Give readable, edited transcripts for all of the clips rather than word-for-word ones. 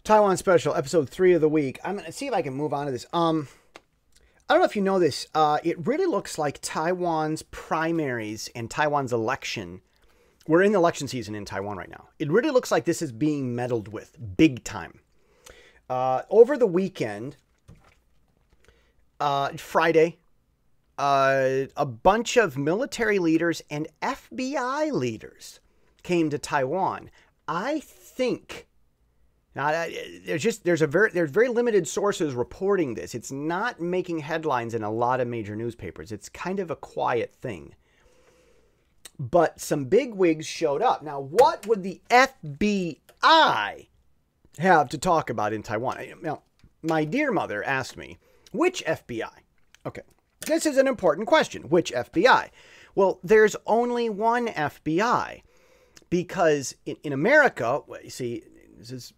Taiwan Special, episode 3 of the week. I'm going to see if I can move on to this. I don't know if you know this. It really looks like Taiwan's primaries and Taiwan's election. We're in the election season in Taiwan right now. It really looks like this is being meddled with big time. Over the weekend, Friday, a bunch of military leaders and FBI leaders came to Taiwan. I think now there's very limited sources reporting this. It's not making headlines in a lot of major newspapers. It's kind of a quiet thing. But some bigwigs showed up. Now, what would the FBI have to talk about in Taiwan? Now, my dear mother asked me, which FBI? Okay, this is an important question. Which FBI? Well, there's only one FBI. Because in America, you see, this is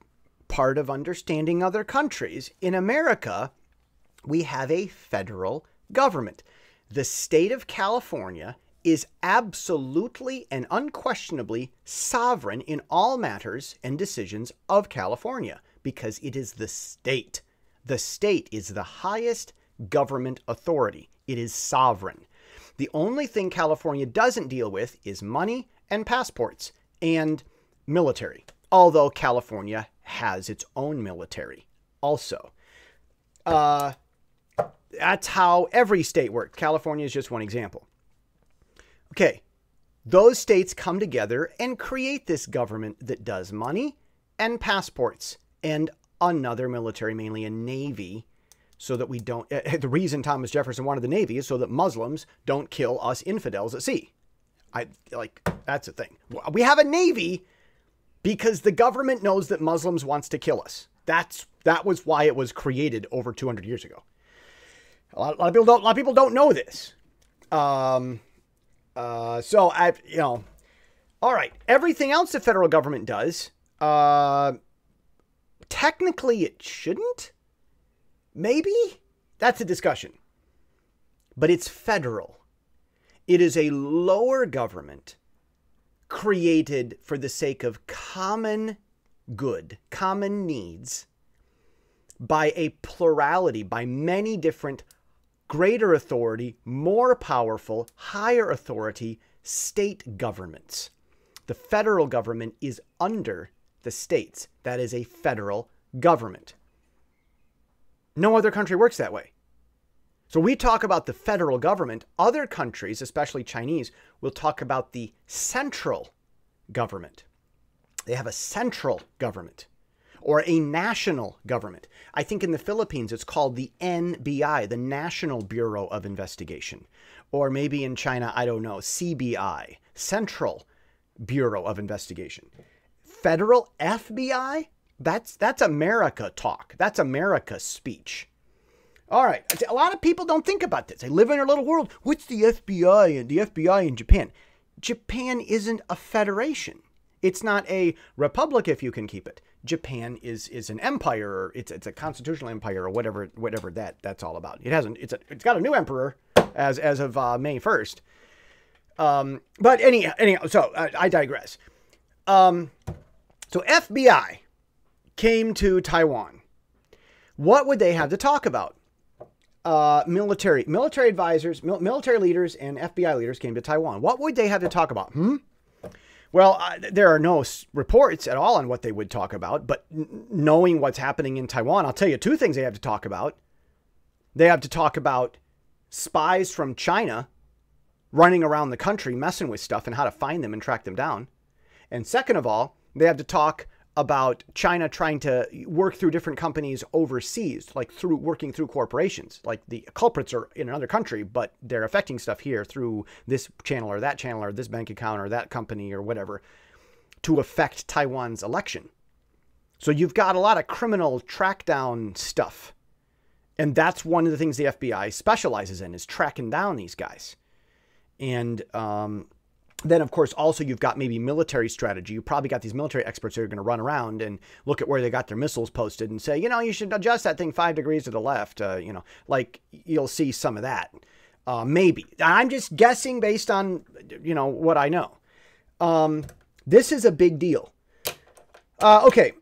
part of understanding other countries. In America, we have a federal government. The state of California is absolutely and unquestionably sovereign in all matters and decisions of California because it is the state. The state is the highest government authority. It is sovereign. The only thing California doesn't deal with is money and passports and military, although California has its own military also. That's how every state works. California is just one example. Okay, those states come together and create this government that does money and passports and another military, mainly a navy, so that we don't... the reason Thomas Jefferson wanted the navy is so that Muslims don't kill us infidels at sea. That's a thing. We have a navy because the government knows that Muslims wants to kill us. That was why it was created over 200 years ago. A lot of people don't know this. All right. Everything else the federal government does, technically it shouldn't. Maybe that's a discussion, but it's federal. It is a lower government created for the sake of common good, common needs, by a plurality, by many different greater authority, more powerful, higher authority state governments. The federal government is under the states. That is a federal government. No other country works that way. So we talk about the federal government. Other countries, especially Chinese, will talk about the central government. They have a central government or a national government. I think in the Philippines, it's called the NBI, the National Bureau of Investigation. Or maybe in China, I don't know, CBI, Central Bureau of Investigation. Federal FBI? That's America talk. That's America speech. All right. A lot of people don't think about this. They live in their little world. What's the FBI and the FBI in Japan? Japan isn't a federation. It's not a republic if you can keep it. Japan is an empire. Or it's a constitutional empire or whatever that's all about. It's got a new emperor as of May 1st. But anyhow, so I digress. So FBI came to Taiwan. What would they have to talk about? Military advisors, military leaders, and FBI leaders came to Taiwan. What would they have to talk about? Well, there are no reports at all on what they would talk about, but knowing what's happening in Taiwan, I'll tell you two things they have to talk about. They have to talk about spies from China running around the country, messing with stuff, and how to find them and track them down. And second of all, they have to talk about China trying to work through different companies overseas, like working through corporations. Like the culprits are in another country, but they're affecting stuff here through this channel or this bank account or that company or whatever to affect Taiwan's election. So you've got a lot of criminal trackdown stuff. And that's one of the things the FBI specializes in, is tracking down these guys. And then, of course, also you've got maybe military strategy. You probably got these military experts who are going to run around and look at where they got their missiles posted and say, you should adjust that thing 5 degrees to the left. Like you'll see some of that. Maybe. I'm just guessing based on, what I know. This is a big deal. Okay.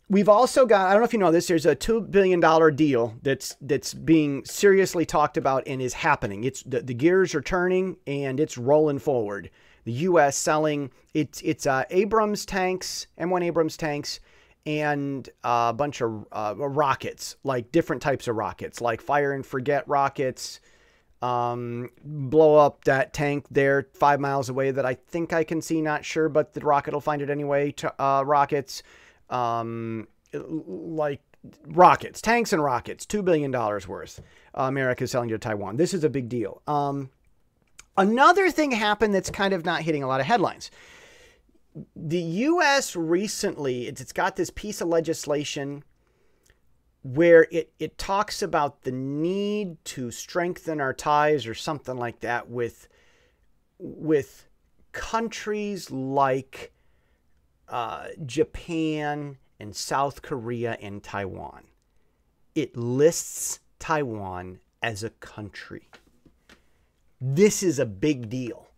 We've also got, I don't know if you know this, there's a $2 billion deal that's being seriously talked about and is happening. It's the gears are turning and it's rolling forward. The U.S. selling it's Abrams tanks, M1 Abrams tanks, and a bunch of rockets, like different types of rockets, like fire and forget rockets, blow up that tank there 5 miles away that I think I can see, not sure, but the rocket will find it anyway. Rockets. Like rockets, tanks and rockets, $2 billion worth. America's selling to Taiwan. This is a big deal. Another thing happened that's kind of not hitting a lot of headlines. The U.S. recently, it's got this piece of legislation where it talks about the need to strengthen our ties or something like that with countries like Japan and South Korea and Taiwan. It lists Taiwan as a country. This is a big deal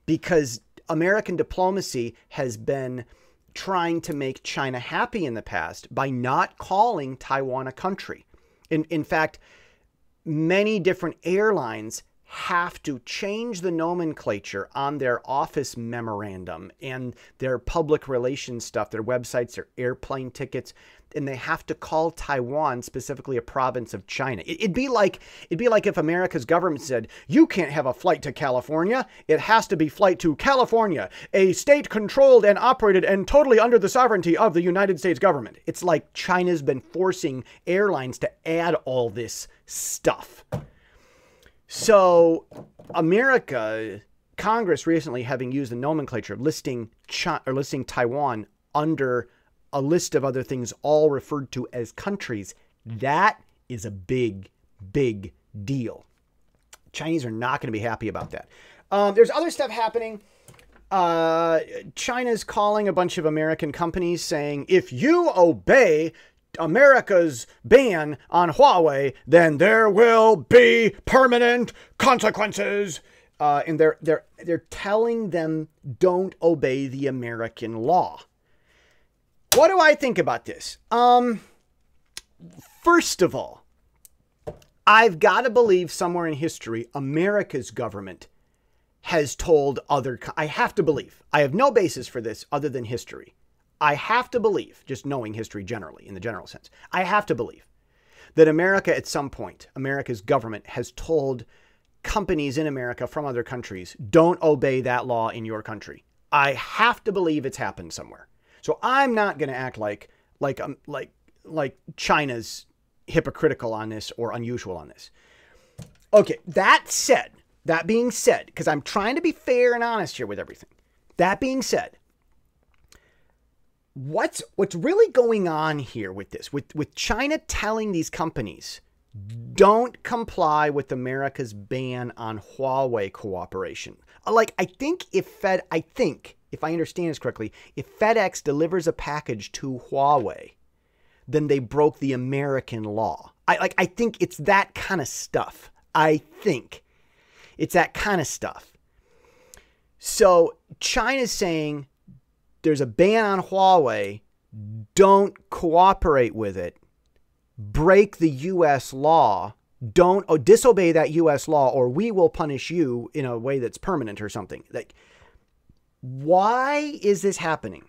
because American diplomacy has been trying to make China happy in the past by not calling Taiwan a country. In fact, many different airlines have to change the nomenclature on their office memorandum and their public relations stuff, their websites, their airplane tickets, and they have to call Taiwan specifically a province of China. It'd be like if America's government said, you can't have a flight to California. It has to be flight to California, a state controlled and operated and totally under the sovereignty of the United States government. It's like China's been forcing airlines to add all this stuff. So America, Congress recently having used the nomenclature of listing Taiwan under a list of other things all referred to as countries, that is a big, big deal. Chinese are not going to be happy about that. There's other stuff happening. China's calling a bunch of American companies saying, if you obey America's ban on Huawei, then there will be permanent consequences. And they're telling them don't obey the American law. What do I think about this? First of all, I've got to believe somewhere in history, America's government has told I have to believe. I have no basis for this other than history. I have to believe, just knowing history generally, in the general sense, I have to believe that America at some point, America's government has told companies in America from other countries, don't obey that law in your country. I have to believe it's happened somewhere. So I'm not going to act like China's hypocritical on this or unusual on this. Okay, that being said, because I'm trying to be fair and honest here with everything. That being said, what's really going on here with this, with China telling these companies, don't comply with America's ban on Huawei cooperation. I think if I understand this correctly, if FedEx delivers a package to Huawei, then they broke the American law. I think it's that kind of stuff. I think it's that kind of stuff. So China's saying there's a ban on Huawei. Don't cooperate with it. Break the U.S. law. Don't disobey that U.S. law, or we will punish you in a way that's permanent or something. Why is this happening?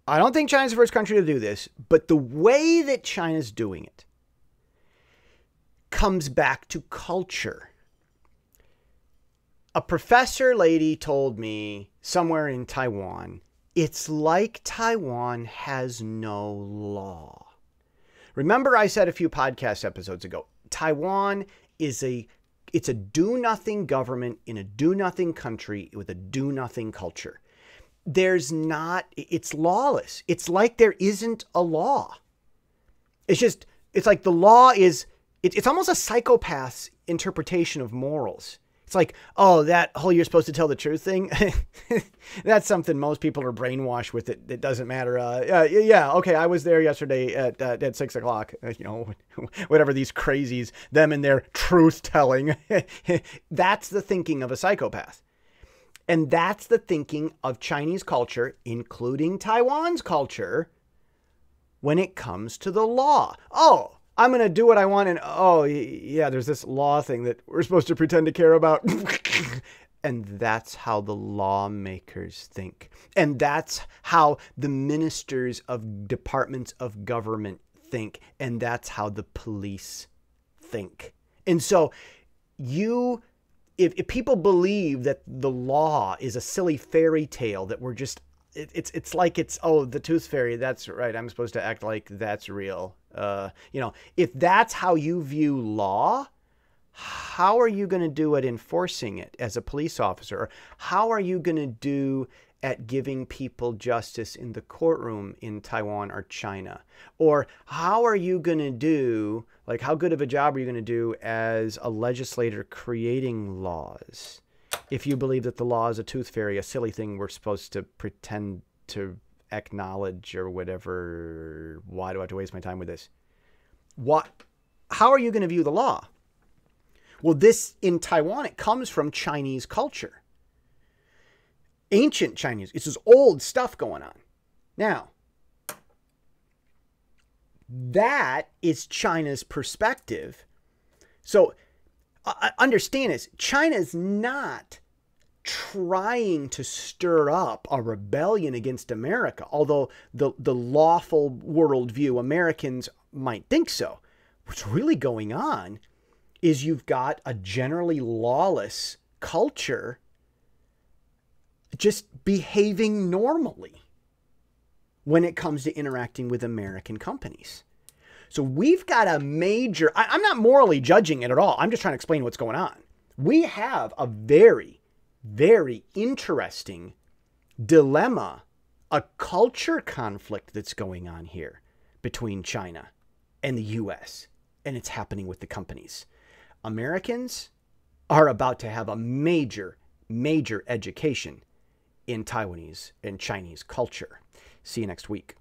I don't think China's the first country to do this, but the way that China's doing it comes back to culture. A professor lady told me somewhere in Taiwan, it's like Taiwan has no law. Remember I said a few podcast episodes ago, Taiwan is it's a do-nothing government in a do-nothing country with a do-nothing culture. It's lawless. It's like there isn't a law. It's like the law is, it's almost a psychopath's interpretation of morals. It's like, oh, that whole you're supposed to tell the truth thing. That's something most people are brainwashed with. It doesn't matter. Yeah. Okay. I was there yesterday at 6:00, whatever these crazies, them and their truth telling. That's the thinking of a psychopath. And that's the thinking of Chinese culture, including Taiwan's culture, when it comes to the law. Oh, I'm going to do what I want. And oh, yeah, there's this law thing that we're supposed to pretend to care about. And that's how the lawmakers think. And that's how the ministers of departments of government think. And that's how the police think. And so if people believe that the law is a silly fairy tale, that we're just, it's like oh, the tooth fairy, that's right, I'm supposed to act like that's real. If that's how you view law, how are you going to do at enforcing it as a police officer? Or how are you going to do at giving people justice in the courtroom in Taiwan or China? Or how are you going to do, like, how good of a job are you going to do as a legislator creating laws if you believe that the law is a tooth fairy, a silly thing we're supposed to pretend to acknowledge or whatever? Why do I have to waste my time with this? How are you going to view the law? Well, this in Taiwan, it comes from Chinese culture. Ancient Chinese. It's this old stuff going on. Now, that is China's perspective. So understand this. China's not trying to stir up a rebellion against America, although the lawful worldview, Americans might think so. What's really going on is you've got a generally lawless culture just behaving normally when it comes to interacting with American companies. So we've got a major, I'm not morally judging it at all. I'm just trying to explain what's going on. We have a very, very interesting dilemma, a culture conflict that's going on here between China and the US, and it's happening with the companies. Americans are about to have a major, major education in Taiwanese and Chinese culture. See you next week.